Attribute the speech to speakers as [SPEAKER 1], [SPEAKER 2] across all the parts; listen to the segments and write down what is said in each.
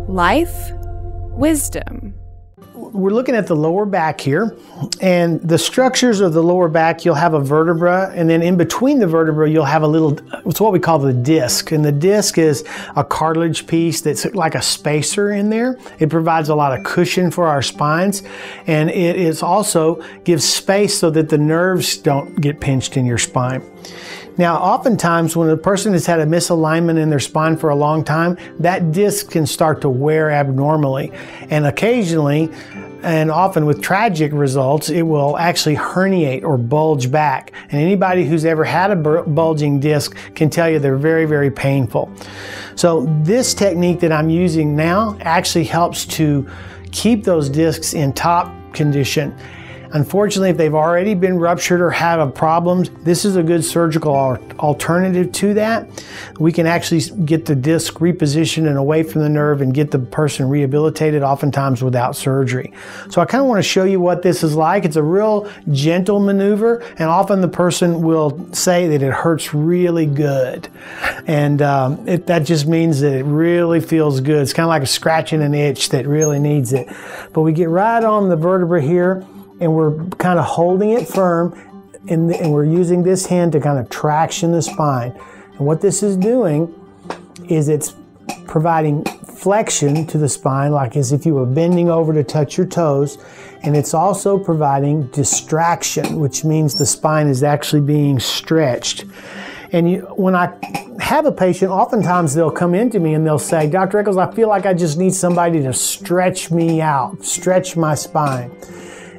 [SPEAKER 1] Life, wisdom.
[SPEAKER 2] We're looking at the lower back here, and the structures of the lower back, you'll have a vertebra, and then in between the vertebra you'll have a little, it's what we call the disc, and the disc is a cartilage piece that's like a spacer in there. It provides a lot of cushion for our spines, and it is also gives space so that the nerves don't get pinched in your spine. Now, oftentimes when a person has had a misalignment in their spine for a long time, that disc can start to wear abnormally, and occasionally, and often with tragic results, it will actually herniate or bulge back. And anybody who's ever had a bulging disc can tell you they're very, very painful. So this technique that I'm using now actually helps to keep those discs in top condition. Unfortunately, if they've already been ruptured or have a problem, this is a good surgical alternative to that. We can actually get the disc repositioned and away from the nerve and get the person rehabilitated, oftentimes without surgery. So I kind of want to show you what this is like. It's a real gentle maneuver, and often the person will say that it hurts really good. And that just means that it really feels good. It's kind of like a scratching an itch that really needs it. But we get right on the vertebra here, and we're kind of holding it firm, and we're using this hand to kind of traction the spine. And what this is doing is it's providing flexion to the spine, like as if you were bending over to touch your toes, and it's also providing distraction, which means the spine is actually being stretched. And when I have a patient, oftentimes they'll come into me and they'll say, "Dr. Eccles, I feel like I just need somebody to stretch me out, stretch my spine."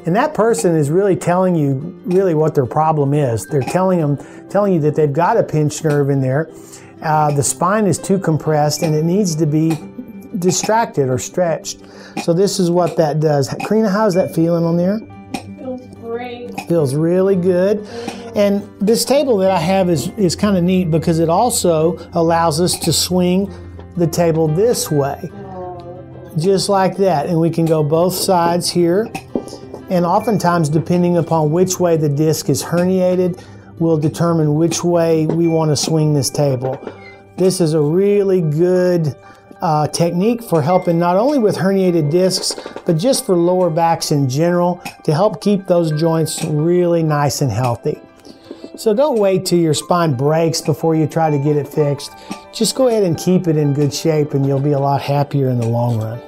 [SPEAKER 2] And that person is really telling you really what their problem is. They're telling you that they've got a pinched nerve in there. The spine is too compressed and it needs to be distracted or stretched. So this is what that does. Karina, how's that feeling on there?
[SPEAKER 3] Feels great.
[SPEAKER 2] Feels really good. And this table that I have is kind of neat because it also allows us to swing the table this way, just like that. And we can go both sides here. And oftentimes, depending upon which way the disc is herniated, will determine which way we want to swing this table. This is a really good technique for helping not only with herniated discs, but just for lower backs in general, to help keep those joints really nice and healthy. So don't wait till your spine breaks before you try to get it fixed. Just go ahead and keep it in good shape, and you'll be a lot happier in the long run.